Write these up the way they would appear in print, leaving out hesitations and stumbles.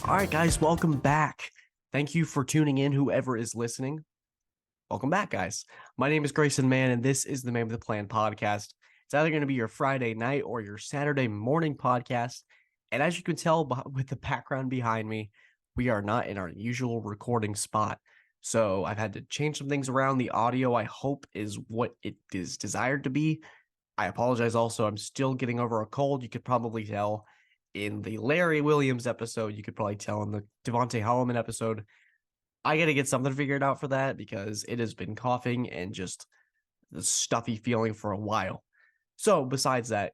All right, guys, welcome back. Thank you for tuning in, whoever is listening. Welcome back, guys. My name is Grayson Mann, and this is the MWP Podcast. It's either going to be your Friday night or your Saturday morning podcast. And as you can tell with the background behind me, we are not in our usual recording spot. So I've had to change some things around. The audio, I hope, is what it is desired to be. I apologize also. I'm still getting over a cold. You could probably tell in the Larry Williams episode. You could probably tell in the Devontae Holloman episode. I got to get something figured out for that because it has been coughing and just the stuffy feeling for a while. So besides that,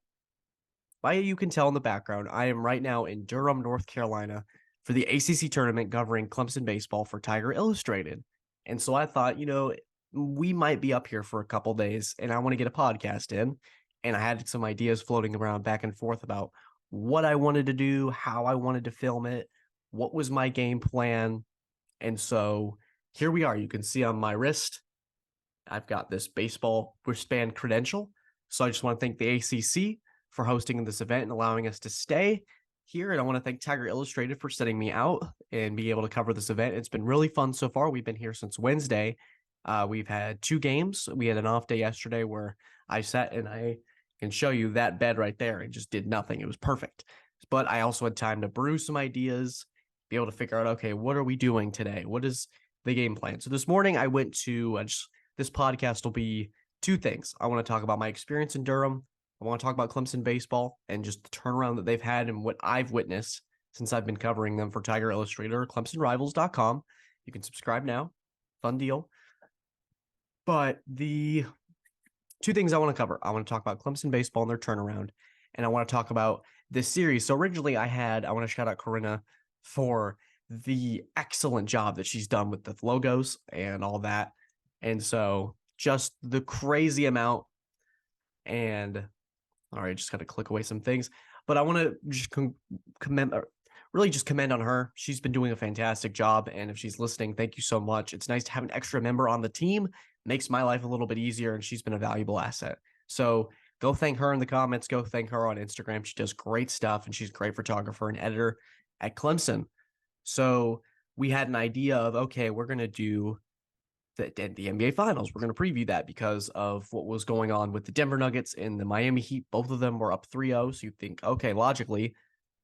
you can tell in the background, I am right now in Durham, North Carolina for the ACC tournament covering Clemson baseball for Tiger Illustrated. And so I thought, we might be up here for a couple days and I want to get a podcast in. And I had some ideas floating around back and forth about what I wanted to do, how I wanted to film it, what was my game plan. And so here we are. You can see on my wrist, I've got this baseball wristband credential. So I just want to thank the ACC for hosting this event and allowing us to stay here. And I want to thank Tiger Illustrated for setting me out and being able to cover this event. It's been really fun so far. We've been here since Wednesday. We've had 2 games. We had an off day yesterday where I sat and I can show you that bed right there. It just did nothing. It was perfect. But I also had time to brew some ideas, be able to figure out, okay, what are we doing today? What is the game plan? So this morning I went to, this podcast will be 2 things. I want to talk about my experience in Durham. I want to talk about Clemson baseball and just the turnaround that they've had and what I've witnessed since I've been covering them for Tiger Illustrated or ClemsonRivals.com. You can subscribe now. Fun deal. But the 2 things I want to cover. I want to talk about Clemson baseball and their turnaround, and I want to talk about this series. So originally I want to shout out Corinna for the excellent job that she's done with the logos and all that. And so just the crazy amount and all right, just got to click away some things, but I want to just commend on her. She's been doing a fantastic job. And if she's listening, thank you so much. It's nice to have an extra member on the team. Makes my life a little bit easier, and she's been a valuable asset. So go thank her in the comments. Go thank her on Instagram. She does great stuff, and she's a great photographer and editor at Clemson. So we had an idea of, okay, we're going to do the NBA Finals. We're going to preview that because of what was going on with the Denver Nuggets and the Miami Heat. Both of them were up 3-0. So you think, okay, logically,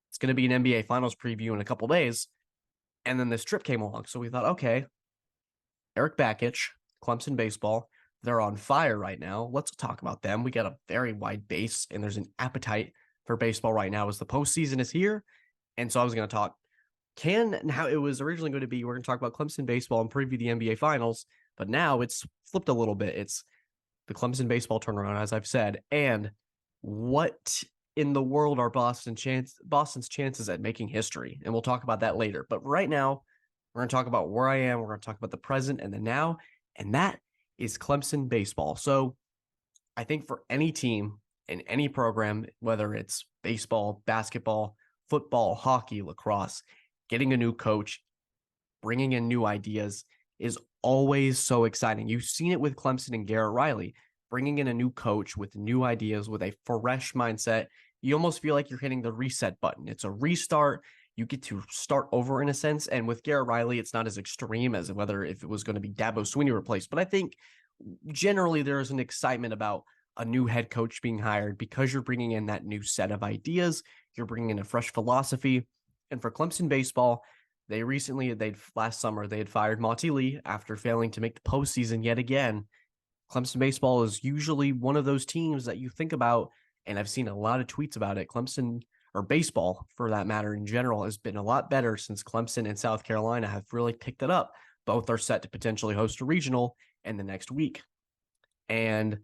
it's going to be an NBA Finals preview in a couple days. And then this trip came along. So we thought, okay, Erik Bakich, Clemson baseball, they're on fire right now. Let's talk about them. We got a very wide base, and there's an appetite for baseball right now as the postseason is here. And so I was going to talk how it was originally going to be. We're going to talk about Clemson baseball and preview the NBA Finals, but now it's flipped a little bit. It's the Clemson baseball turnaround, as I've said, and what in the world are Boston's chances at making history? And we'll talk about that later. But right now, we're going to talk about where I am. We're going to talk about the present and the now, and that is Clemson baseball. So I think for any team in any program, whether it's baseball, basketball, football, hockey, lacrosse, getting a new coach, bringing in new ideas is always so exciting. You've seen it with Clemson and Garrett Riley, bringing in a new coach with new ideas, with a fresh mindset. You almost feel like you're hitting the reset button. It's a restart. You get to start over in a sense. And with Garrett Riley, it's not as extreme as if it was going to be Dabo Swinney replaced. But I think generally there is an excitement about a new head coach being hired because you're bringing in that new set of ideas. You're bringing in a fresh philosophy. And for Clemson baseball, last summer, they had fired Monty Lee after failing to make the postseason yet again. Clemson baseball is usually one of those teams that you think about, and I've seen a lot of tweets about it. Clemson, or baseball for that matter in general, has been a lot better since Clemson and South Carolina have really picked it up. Both are set to potentially host a regional in the next week. And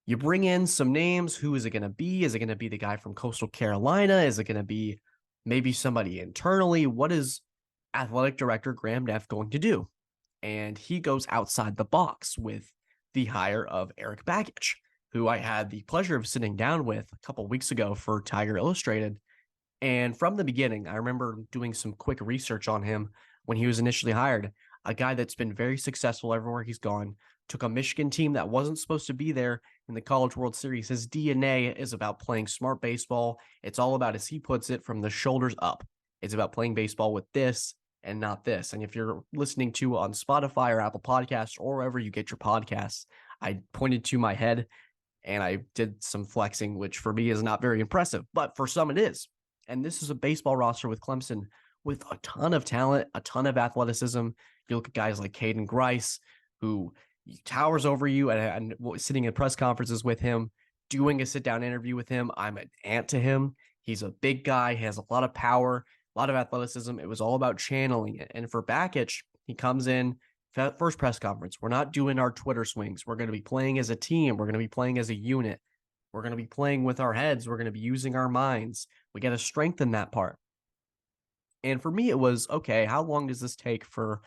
you bring in some names. Who is it going to be? Is it going to be the guy from Coastal Carolina? Is it going to be maybe somebody internally? What is athletic director Graham Neff going to do? And he goes outside the box with the hire of Erik Bakich, who I had the pleasure of sitting down with a couple weeks ago for Tiger Illustrated. And from the beginning, I remember doing some quick research on him when he was initially hired. A guy that's been very successful everywhere he's gone, took a Michigan team that wasn't supposed to be there in the College World Series. His DNA is about playing smart baseball. It's all about, as he puts it, from the shoulders up. It's about playing baseball with this and not this. And if you're listening to on Spotify or Apple Podcasts or wherever you get your podcasts, I pointed to my head and I did some flexing, which for me is not very impressive, but for some it is. And this is a baseball roster with Clemson with a ton of talent, a ton of athleticism. You look at guys like Caden Grice, who towers over you, and sitting in press conferences with him, doing a sit-down interview with him. I'm an aunt to him. He's a big guy. He has a lot of power, a lot of athleticism. It was all about channeling it. And for Bakich, he comes in, first press conference. We're not doing our Twitter swings. We're going to be playing as a team. We're going to be playing as a unit. We're going to be playing with our heads. We're going to be using our minds. We got to strengthen that part. And for me, it was, okay, how long does this take for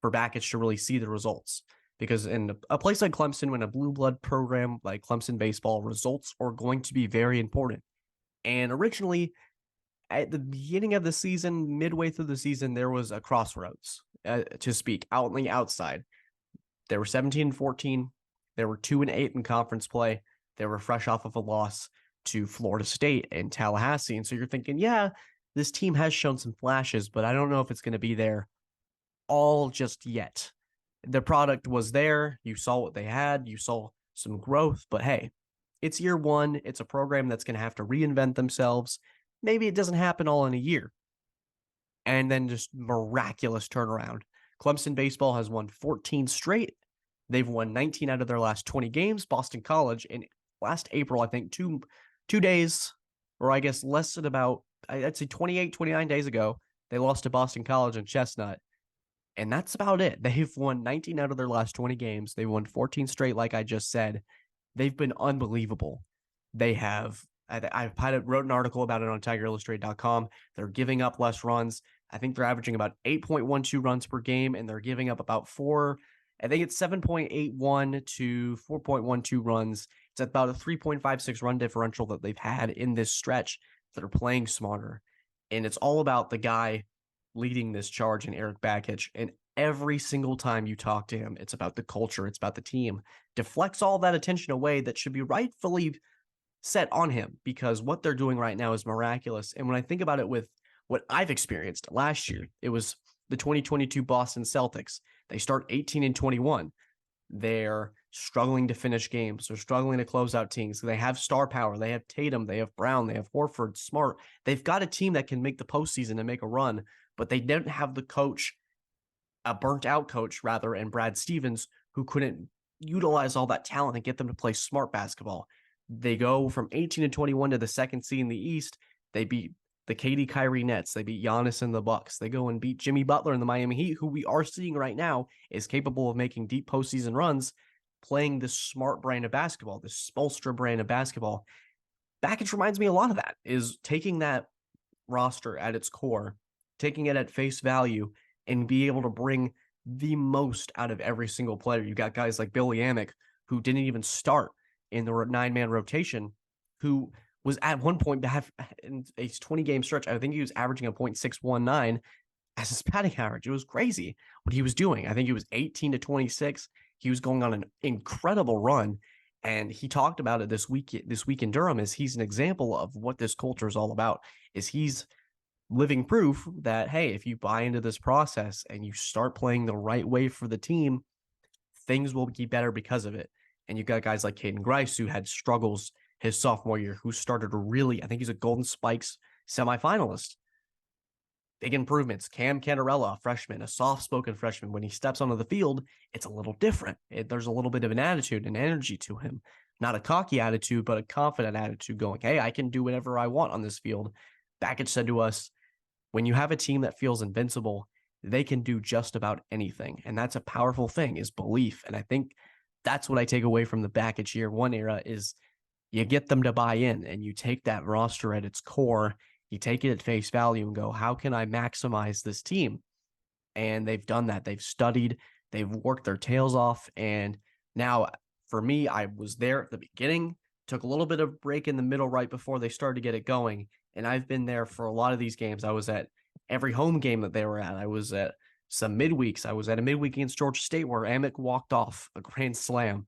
Bakich to really see the results? Because in a place like Clemson, when a blue blood program like Clemson baseball, results are going to be very important. And originally, at the beginning of the season, midway through the season, there was a crossroads, to speak, out on the outside. They were 17-14. They were 2-8 in conference play. They were fresh off of a loss to Florida State and Tallahassee. And so you're thinking, yeah, this team has shown some flashes, but I don't know if it's going to be there all just yet. The product was there. You saw what they had. You saw some growth, but hey, it's year one. It's a program that's going to have to reinvent themselves. Maybe it doesn't happen all in a year. And then just miraculous turnaround. Clemson baseball has won 14 straight. They've won 19 out of their last 20 games. Boston College in last April, I think 2 days, or I guess less than about, I'd say 28, 29 days ago, they lost to Boston College in Chestnut. And that's about it. They've won 19 out of their last 20 games. They've won 14 straight, like I just said. They've been unbelievable. They have, I wrote an article about it on TigerIllustrated.com. They're giving up less runs. I think they're averaging about 8.12 runs per game, and they're giving up about I think it's 7.81 to 4.12 runs. It's about a 3.56 run differential that they've had in this stretch that are playing smarter. And it's all about the guy leading this charge in Erik Bakich. And every single time you talk to him, it's about the culture. It's about the team. Deflects all that attention away that should be rightfully set on him, because what they're doing right now is miraculous. And when I think about it with what I've experienced last year, it was the 2022 Boston Celtics. They start 18-21. They're struggling to finish games. They're struggling to close out teams. They have star power. They have Tatum. They have Brown. They have Horford, Smart. They've got a team that can make the postseason and make a run, but they didn't have the coach, a burnt out coach rather, and Brad Stevens, who couldn't utilize all that talent and get them to play smart basketball. They go from 18-21 to the second seed in the East. They beat the KD Kyrie Nets. They beat Giannis and the Bucks. They go and beat Jimmy Butler and the Miami Heat, who we are seeing right now is capable of making deep postseason runs, playing this smart brand of basketball, this Spolstra brand of basketball. Bakich reminds me a lot of that, is taking that roster at its core, taking it at face value, and be able to bring the most out of every single player. You got guys like Billy Amick, who didn't even start in the 9-man rotation, who was at one point in a 20-game stretch, I think he was averaging a .619 as his batting average. It was crazy what he was doing. I think he was 18-26. He was going on an incredible run, and he talked about it this week in Durham. As he's an example of what this culture is all about. Is he's living proof that, hey, if you buy into this process and you start playing the right way for the team, things will be better because of it. And you've got guys like Caden Grice, who had struggles his sophomore year, who started to really, I think he's a Golden Spikes semifinalist. Big improvements. Cam Cantarella, a freshman, a soft-spoken freshman. When he steps onto the field, it's a little different. There's a little bit of an attitude and energy to him. Not a cocky attitude, but a confident attitude going, hey, I can do whatever I want on this field. Bakich said to us, when you have a team that feels invincible, they can do just about anything. And that's a powerful thing, is belief. And I think that's what I take away from the Bakich year one era is you get them to buy in, and you take that roster at its core, you take it at face value and go, how can I maximize this team? And they've done that. They've studied, they've worked their tails off. And now for me, I was there at the beginning, took a little bit of break in the middle right before they started to get it going. And I've been there for a lot of these games. I was at every home game that they were at. I was at some midweeks. I was at a midweek against Georgia State where Amick walked off a grand slam.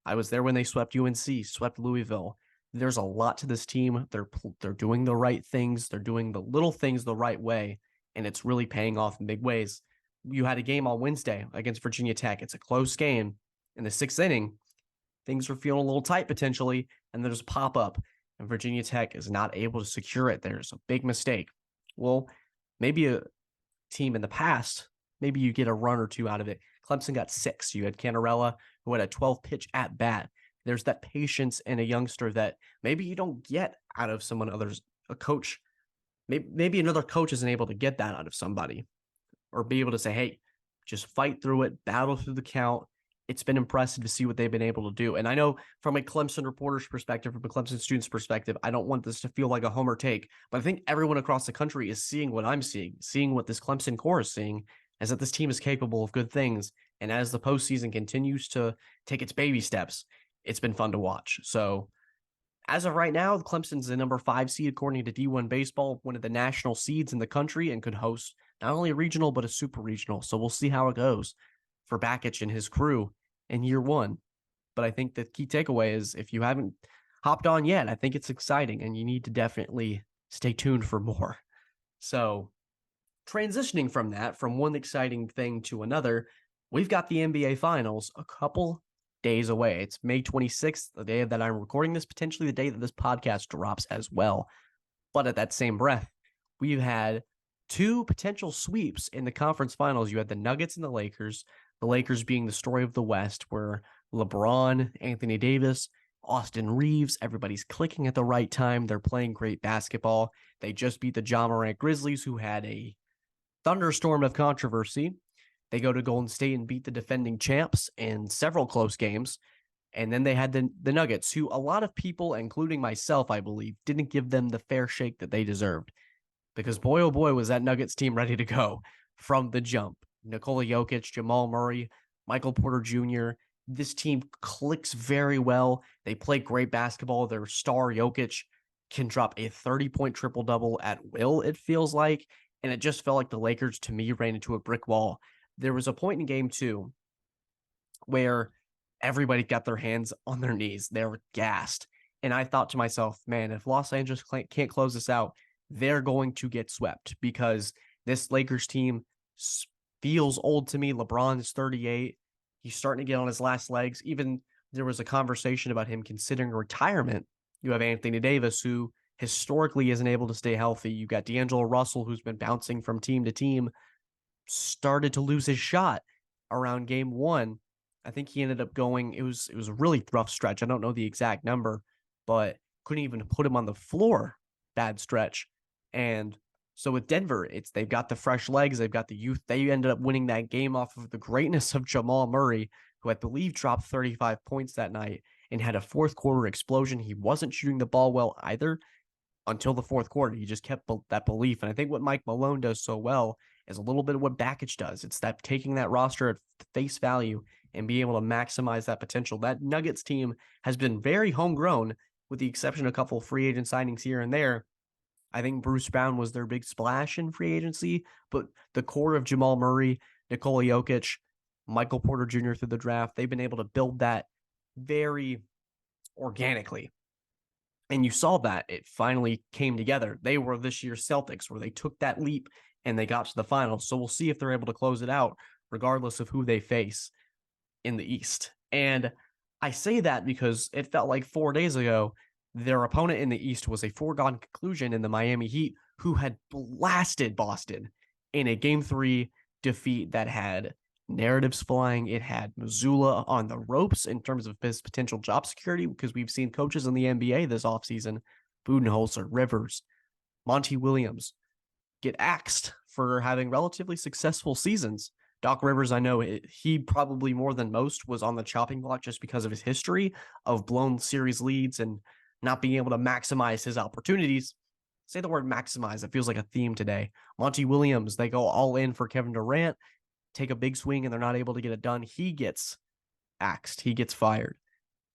I was there when they swept UNC, swept Louisville. There's a lot to this team. They're doing the right things. They're doing the little things the right way, and it's really paying off in big ways. You had a game on Wednesday against Virginia Tech. It's a close game. In the sixth inning, things are feeling a little tight potentially, and there's a pop-up, and Virginia Tech is not able to secure it. There's a big mistake. Well, maybe a team in the past, maybe you get a run or two out of it. Clemson got 6. You had Canarella, who had a 12-pitch at bat. There's that patience in a youngster that maybe you don't get out of someone others, a coach. Maybe another coach isn't able to get that out of somebody, or be able to say, hey, just fight through it, battle through the count. It's been impressive to see what they've been able to do. And I know from a Clemson reporter's perspective, from a Clemson student's perspective, I don't want this to feel like a homer take, but I think everyone across the country is seeing what I'm seeing what this Clemson core is seeing, is that this team is capable of good things. And as the postseason continues to take its baby steps, it's been fun to watch. So as of right now, Clemson's the number 5 seed according to D1 Baseball, one of the national seeds in the country, and could host not only a regional, but a super regional. So we'll see how it goes for Bakich and his crew in year one. But I think the key takeaway is, if you haven't hopped on yet, I think it's exciting, and you need to definitely stay tuned for more. So transitioning from that, from one exciting thing to another, we've got the NBA Finals a couple days away. It's May 26th, the day that I'm recording this, potentially the day that this podcast drops as well. But at that same breath, we've had 2 potential sweeps in the conference finals. You had the Nuggets and the Lakers being the story of the West, where LeBron, Anthony Davis, Austin Reeves, everybody's clicking at the right time. They're playing great basketball. They just beat the Ja Morant Grizzlies, who had a thunderstorm of controversy. They go to Golden State and beat the defending champs in several close games. And then they had the Nuggets, who a lot of people, including myself, I believe, didn't give them the fair shake that they deserved. Because boy, oh boy, was that Nuggets team ready to go from the jump. Nikola Jokic, Jamal Murray, Michael Porter Jr., this team clicks very well. They play great basketball. Their star, Jokic, can drop a 30-point triple-double at will, it feels like. And it just felt like the Lakers, to me, ran into a brick wall. There was a point in game 2 where everybody got their hands on their knees. They were gassed. And I thought to myself, man, if Los Angeles can't close this out, they're going to get swept, because this Lakers team feels old to me. LeBron is 38. He's starting to get on his last legs. Even there was a conversation about him considering retirement. You have Anthony Davis, who historically isn't able to stay healthy. You got D'Angelo Russell, who's been bouncing from team to team, started to lose his shot around game 1. I think he ended up going, it was a really rough stretch. I don't know the exact number, but couldn't even put him on the floor. Bad stretch. And so with Denver, they've got the fresh legs, they've got the youth. They ended up winning that game off of the greatness of Jamal Murray, who I believe dropped 35 points that night and had a fourth quarter explosion. He wasn't shooting the ball well either until the fourth quarter. He just kept that belief. And I think what Mike Malone does so well is a little bit of what Bakich does. It's that taking that roster at face value and being able to maximize that potential. That Nuggets team has been very homegrown, with the exception of a couple of free agent signings here and there. I think Bruce Brown was their big splash in free agency, but the core of Jamal Murray, Nikola Jokic, Michael Porter Jr. through the draft, they've been able to build that very organically. And you saw that it finally came together. They were this year's Celtics, where they took that leap and they got to the finals. So we'll see if they're able to close it out, regardless of who they face in the East. And I say that because it felt like 4 days ago, their opponent in the East was a foregone conclusion in the Miami Heat, who had blasted Boston in a Game 3 defeat that had narratives flying. It had Missoula on the ropes in terms of his potential job security, because we've seen coaches in the NBA this offseason, Budenholzer, Rivers, Monty Williams, get axed for having relatively successful seasons. Doc Rivers, I know he probably more than most was on the chopping block just because of his history of blown series leads and not being able to maximize his opportunities. Say the word maximize. It feels like a theme today. Monty Williams, they go all in for Kevin Durant, take a big swing, and they're not able to get it done. He gets axed. He gets fired.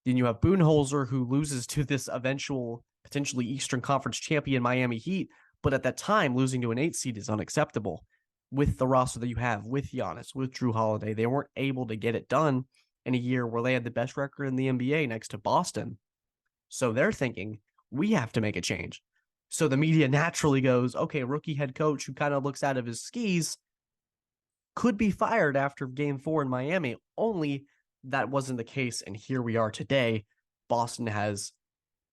Then you have Budenholzer, who loses to this eventual, potentially Eastern Conference champion Miami Heat, but at that time, losing to an 8 seed is unacceptable. With the roster that you have, with Giannis, with Drew Holiday, they weren't able to get it done in a year where they had the best record in the NBA next to Boston. So they're thinking, we have to make a change. So the media naturally goes, okay, rookie head coach who kind of looks out of his skis could be fired after game 4 in Miami. Only that wasn't the case. And here we are today. Boston has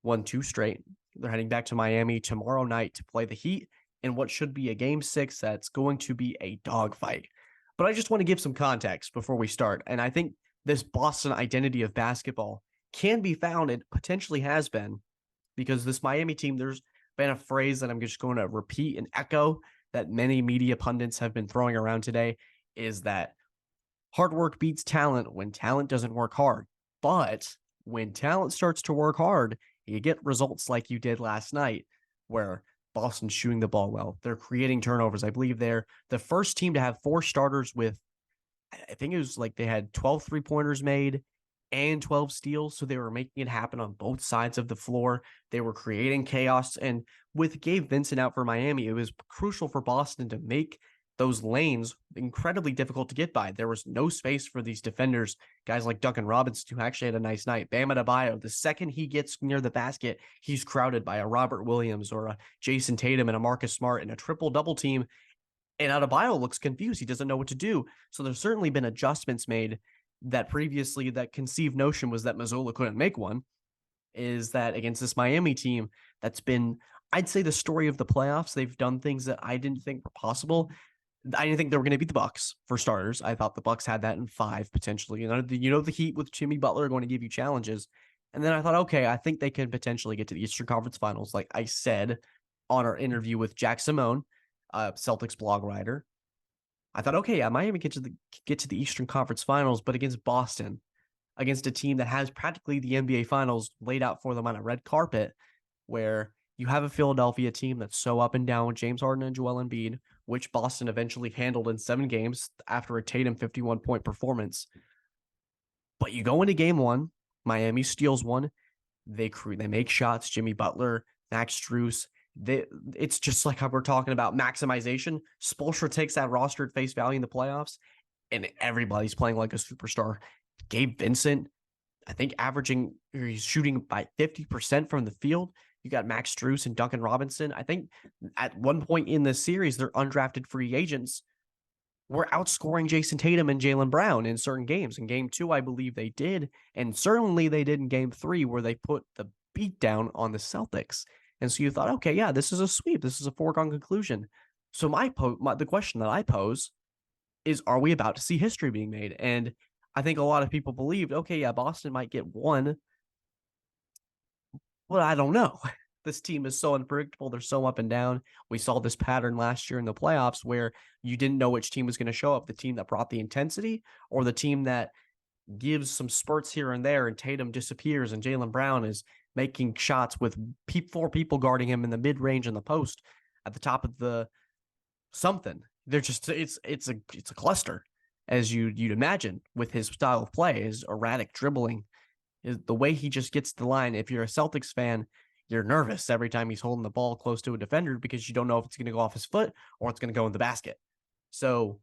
won 2 straight. They're heading back to Miami tomorrow night to play the Heat in what should be a game 6 that's going to be a dogfight. But I just want to give some context before we start. And I think this Boston identity of basketball can be found, it potentially has been, because this Miami team, there's been a phrase that I'm just going to repeat and echo that many media pundits have been throwing around today, is that hard work beats talent when talent doesn't work hard. But when talent starts to work hard, you get results like you did last night, where Boston's shooting the ball well. They're creating turnovers. I believe they're the first team to have 4 starters with, I think it was like they had 12 3-pointers made and 12 steals. So they were making it happen on both sides of the floor. They were creating chaos. And with Gabe Vincent out for Miami, it was crucial for Boston to make those lanes incredibly difficult to get by. There was no space for these defenders, guys like Duncan Robinson, who actually had a nice night. Bam Adebayo, the second he gets near the basket, he's crowded by a Robert Williams or a Jason Tatum and a Marcus Smart in a triple-double team. And Adebayo looks confused. He doesn't know what to do. So there's certainly been adjustments made. That previously, that conceived notion was that Mazzola couldn't make one, is that against this Miami team, that's been, I'd say, the story of the playoffs. They've done things that I didn't think were possible. I didn't think they were going to beat the Bucks, for starters. I thought the Bucks had that in 5 potentially. The Heat with Jimmy Butler are going to give you challenges. And then I thought, okay, I think they can potentially get to the Eastern Conference Finals, like I said on our interview with Jack Simone, Celtics blog writer. I thought, okay, yeah, Miami get to the Eastern Conference Finals, but against Boston, against a team that has practically the NBA Finals laid out for them on a red carpet, where you have a Philadelphia team that's so up and down with James Harden and Joel Embiid, which Boston eventually handled in 7 games after a Tatum 51-point performance. But you go into game 1, Miami steals one, they make shots. Jimmy Butler, Max Strus. It's just like how we're talking about maximization. Spoelstra takes that roster at face value in the playoffs, and everybody's playing like a superstar. Gabe Vincent, I think he's shooting by 50% from the field. You got Max Strus and Duncan Robinson. I think at one point in this series, their undrafted free agents were outscoring Jason Tatum and Jaylen Brown in certain games. In game 2, I believe they did. And certainly they did in game 3, where they put the beat down on the Celtics. And so you thought, okay, yeah, this is a sweep. This is a foregone conclusion. So the question that I pose is, are we about to see history being made? And I think a lot of people believed, okay, yeah, Boston might get 1. Well, I don't know. This team is so unpredictable. They're so up and down. We saw this pattern last year in the playoffs where you didn't know which team was going to show up, the team that brought the intensity or the team that gives some spurts here and there, and Tatum disappears and Jaylen Brown is making shots with 4 people guarding him in the mid-range and the post at the top of the something. They're just, it's a cluster, as you'd imagine, with his style of play, his erratic dribbling, is the way he just gets the line. If you're a Celtics fan, you're nervous every time he's holding the ball close to a defender because you don't know if it's going to go off his foot or it's going to go in the basket. So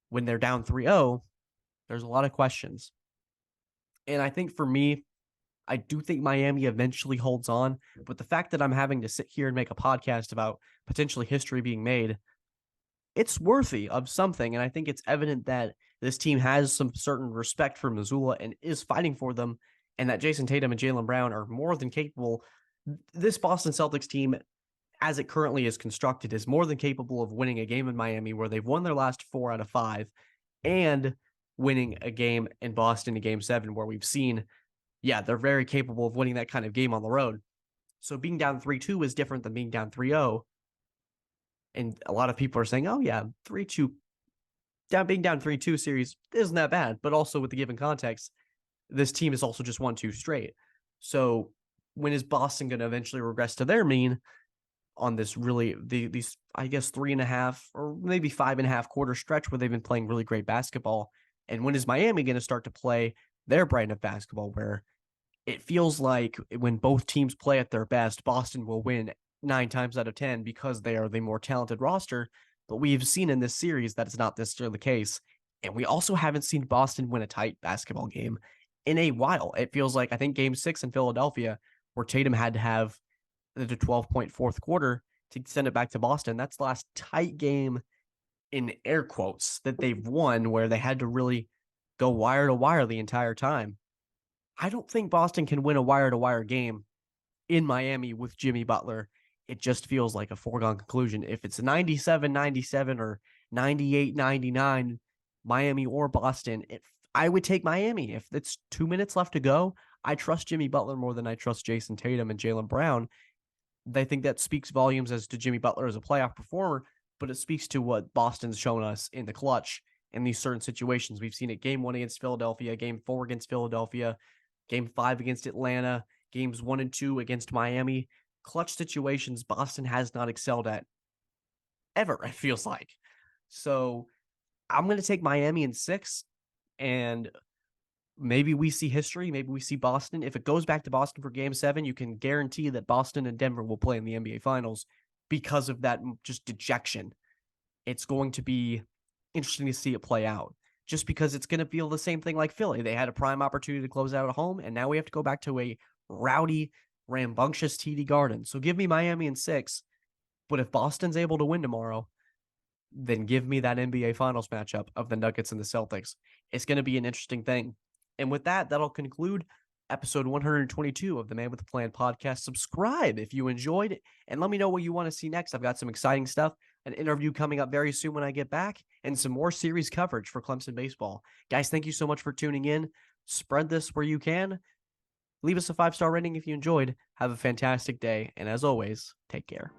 when they're down 3-0, there's a lot of questions. And I think for me, I do think Miami eventually holds on. But the fact that I'm having to sit here and make a podcast about potentially history being made, it's worthy of something. And I think it's evident that this team has some certain respect for Mazzola and is fighting for them, and that Jason Tatum and Jaylen Brown are more than capable. This Boston Celtics team, as it currently is constructed, is more than capable of winning a game in Miami where they've won their last 4 out of 5 and winning a game in Boston in game 7 where we've seen, yeah, they're very capable of winning that kind of game on the road. So being down 3-2 is different than being down 3-0. And a lot of people are saying, oh, yeah, 3-2, being down 3-2 series isn't that bad. But also with the given context, this team has also just won 2 straight. So when is Boston going to eventually regress to their mean on this really, these, I guess, 3.5 or maybe 5.5 quarter stretch where they've been playing really great basketball? And when is Miami going to start to play their brand of basketball, where it feels like when both teams play at their best, Boston will win 9 times out of 10 because they are the more talented roster. But we've seen in this series that it's not necessarily the case. And we also haven't seen Boston win a tight basketball game in a while. It feels like, I think game 6 in Philadelphia where Tatum had to have the 12-point fourth quarter to send it back to Boston. That's the last tight game in air quotes that they've won, where they had to really go wire to wire the entire time. I don't think Boston can win a wire to wire game in Miami with Jimmy Butler. It just feels like a foregone conclusion. If it's 97-97 or 98-99, Miami or Boston, I would take Miami. If it's 2 minutes left to go, I trust Jimmy Butler more than I trust Jason Tatum and Jaylen Brown. I think that speaks volumes as to Jimmy Butler as a playoff performer, but it speaks to what Boston's shown us in the clutch in these certain situations. We've seen it game 1 against Philadelphia, game 4 against Philadelphia, game 5 against Atlanta, games 1 and 2 against Miami. Clutch situations Boston has not excelled at ever, it feels like. So I'm going to take Miami in 6, and maybe we see history. Maybe we see Boston. If it goes back to Boston for game 7, you can guarantee that Boston and Denver will play in the NBA Finals because of that just dejection. It's going to be interesting to see it play out, just because it's going to feel the same thing like Philly. They had a prime opportunity to close out at home, and now we have to go back to a rowdy, rambunctious TD Garden. So give me Miami in 6, but if Boston's able to win tomorrow, then give me that NBA Finals matchup of the Nuggets and the Celtics. It's going to be an interesting thing. And with that, that'll conclude episode 122 of the Man with a Plan podcast. Subscribe if you enjoyed it, and let me know what you want to see next. I've got some exciting stuff, an interview coming up very soon when I get back, and some more series coverage for Clemson baseball. Guys, thank you so much for tuning in. Spread this where you can. Leave us a 5-star rating if you enjoyed. Have a fantastic day, and as always, take care.